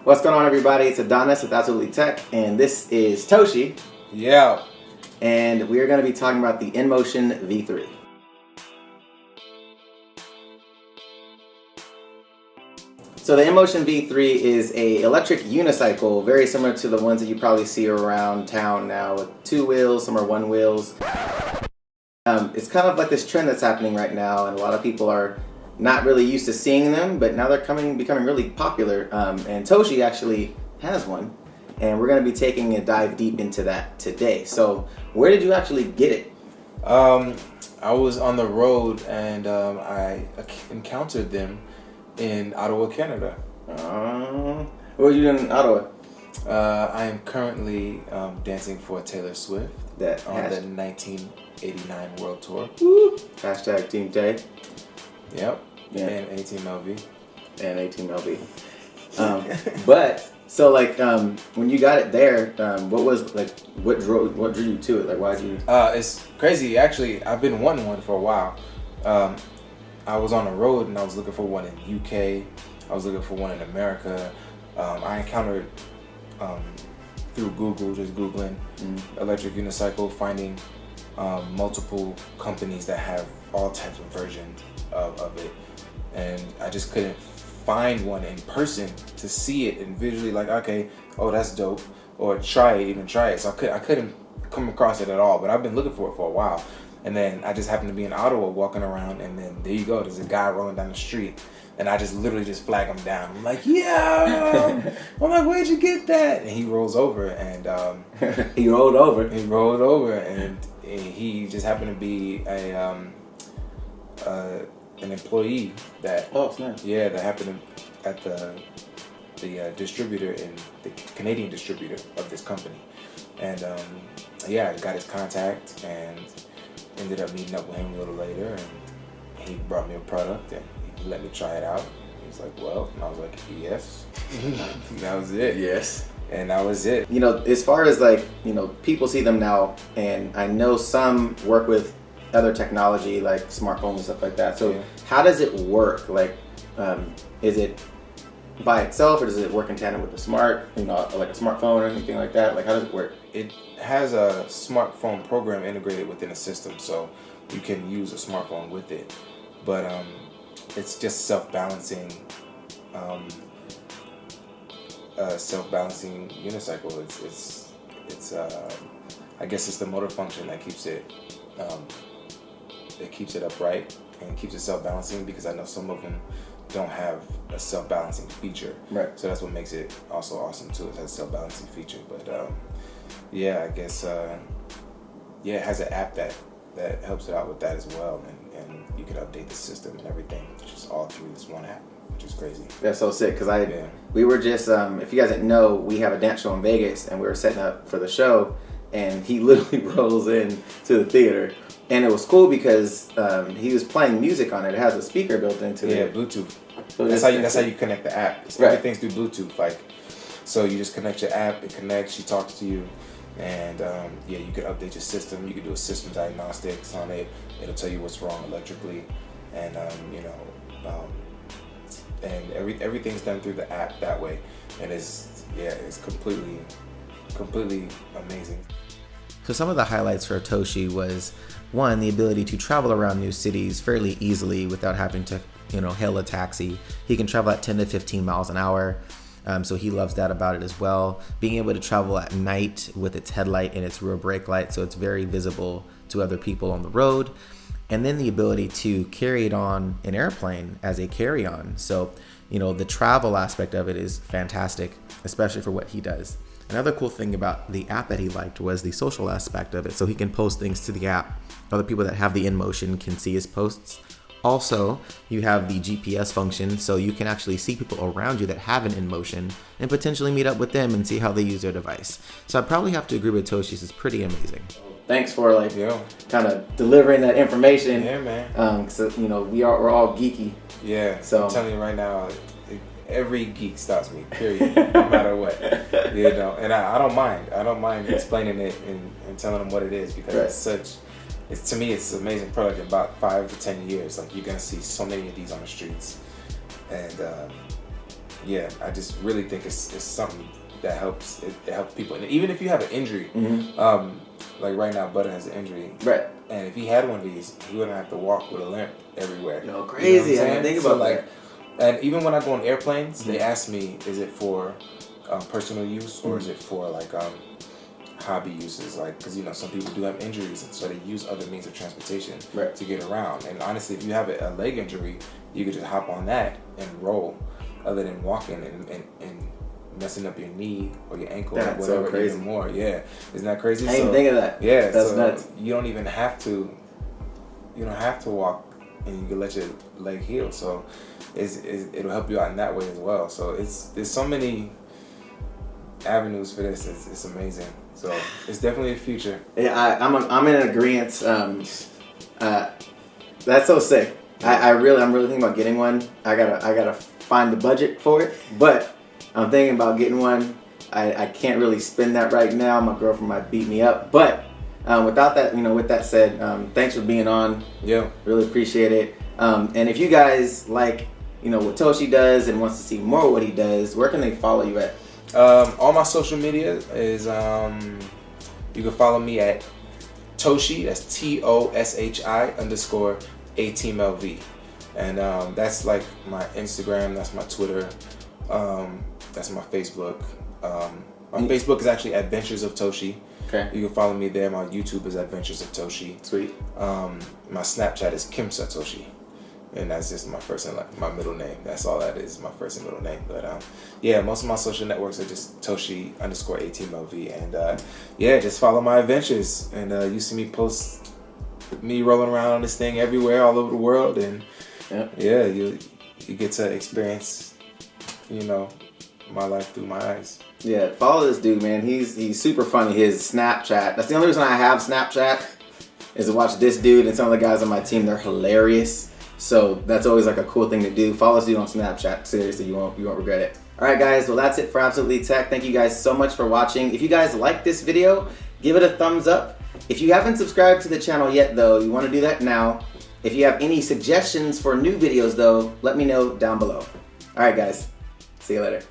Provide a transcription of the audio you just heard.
What's going on, everybody? It's Adonis with Absolutely Tech, and this is Toshi. Yeah. And we are going to be talking about the InMotion V3. So the InMotion V3 is a electric unicycle, very similar to the ones that you probably see around town now with two wheels, some are one wheels. It's kind of like this trend that's happening right now, and a lot of people are not really used to seeing them, but now they're becoming really popular. And Toshi actually has one, and we're going to be taking a dive deep into that today. So where did you actually get it? I was on the road and I encountered them in Ottawa, Canada. What were you doing in Ottawa? I am currently dancing for Taylor Swift on the 1989 World Tour. Woo. Hashtag Team Tay. Yep. Yeah. And A-Team LV. And A-Team LV. But so like when you got it there, what drew you to it? Like why'd you? It's crazy. Actually, I've been wanting one for a while. I was on the road and I was looking for one in UK. I was looking for one in America. I encountered through Google, just Googling electric unicycle, finding multiple companies that have all types of versions of it, and I just couldn't find one in person to see it and visually like, okay, oh that's dope, or try it. So I couldn't come across it at all, but I've been looking for it for a while. And then I just happened to be in Ottawa walking around, and then there you go, there's a guy rolling down the street, and I just literally just flag him down. I'm like, yeah. I'm like, where'd you get that? And he rolls over, and He rolled over, and he just happened to be an employee that that happened to, at the distributor in the Canadian distributor of this company, and I got his contact and ended up meeting up with him a little later, and he brought me a product and he let me try it out. He was like, well, and I was like, yes. That was it. Yes. And that was it. You know, as far as like, you know, people see them now, and I know some work with other technology like smartphones and stuff like that. So how does it work? Like, is it by itself, or does it work in tandem with the like a smartphone or anything like that? Like, how does it work? It has a smartphone program integrated within a system, so you can use a smartphone with it. But it's just self-balancing unicycle. It's I guess it's the motor function that keeps it upright and keeps it self-balancing, because I know some of them don't have a self-balancing feature. Right. So that's what makes it also awesome too. It has a self-balancing feature. But I guess it has an app that helps it out with that as well, and you can update the system and everything, just all through this one app, which is crazy. That's so sick, because we were just if you guys didn't know, we have a dance show in Vegas, and we were setting up for the show, and he literally rolls in to the theater, and it was cool because he was playing music on it. It has a speaker built into it. Yeah, Bluetooth. So that's how you connect the app. Right. Everything's through Bluetooth. Like, so you just connect your app, it connects, she talks to you, and you can update your system. You can do a system diagnostics on it. It'll tell you what's wrong electrically, and and everything's done through the app that way, and it's completely amazing. So some of the highlights for Toshi was, one, the ability to travel around new cities fairly easily without having to, hail a taxi. He can travel at 10 to 15 miles an hour. So he loves that about it as well. Being able to travel at night with its headlight and its rear brake light, so it's very visible to other people on the road. And then the ability to carry it on an airplane as a carry-on. So, the travel aspect of it is fantastic, especially for what he does. Another cool thing about the app that he liked was the social aspect of it. So he can post things to the app. Other people that have the InMotion can see his posts. Also, you have the GPS function, so you can actually see people around you that have an InMotion and potentially meet up with them and see how they use their device. So I probably have to agree with Toshi. This is pretty amazing. Thanks for kind of delivering that information. Yeah, man. Cause we're all geeky. Yeah. So I'm telling you right now, every geek stops me. Period. No matter what. And I don't mind. I don't mind explaining it and telling them what it is, because to me it's an amazing product. In about 5 to 10 years, like, you're gonna see so many of these on the streets, and yeah, I just really think it's something that helps. It helps people, and even if you have an injury, like right now, Butter has an injury, right? And if he had one of these, he wouldn't have to walk with a limp everywhere. Yo, crazy! You know I didn't think about that. And even when I go on airplanes, they ask me, is it for personal use or is it for like hobby uses? Like, because some people do have injuries, and so they use other means of transportation to get around. And honestly, if you have a leg injury, you could just hop on that and roll, other than walking and messing up your knee or your ankle or whatever. So crazy. Even more. Yeah, isn't that crazy? I didn't think of that. Yeah, that's nuts. You don't even have to. You don't have to walk, and you can let your leg heal. So it'll help you out in that way as well. So there's so many avenues for this. It's amazing. So it's definitely a future. Yeah, I'm in agreement. That's so sick. I'm really thinking about getting one. I gotta find the budget for it, but I'm thinking about getting one. I can't really spend that right now. My girlfriend might beat me up, but without that, with that said, thanks for being on. Yeah, really appreciate it. And if you guys like, what Toshi does and wants to see more of what he does, where can they follow you at? All my social media is you can follow me at Toshi. That's TOSHI _ATeamLV, and that's like my Instagram. That's my Twitter. That's my Facebook. My Facebook is actually Adventures of Toshi. Okay. You can follow me there. My YouTube is Adventures of Toshi. Sweet. My Snapchat is Kim Satoshi. And that's just my first and my middle name. That's all that is, my first and middle name. But yeah, most of my social networks are just Toshi _ATeamLV. And yeah, just follow my adventures. And you see me post me rolling around on this thing everywhere, all over the world. And yeah, you get to experience, my life through my eyes. Yeah, follow this dude, man. He's super funny. His Snapchat. That's the only reason I have Snapchat, is to watch this dude and some of the guys on my team. They're hilarious. So that's always like a cool thing to do. Follow this dude on Snapchat. Seriously, you won't regret it. All right, guys. Well, that's it for Absolutely Tech. Thank you guys so much for watching. If you guys like this video, give it a thumbs up. If you haven't subscribed to the channel yet, though, you want to do that now. If you have any suggestions for new videos, though, let me know down below. All right, guys. See you later.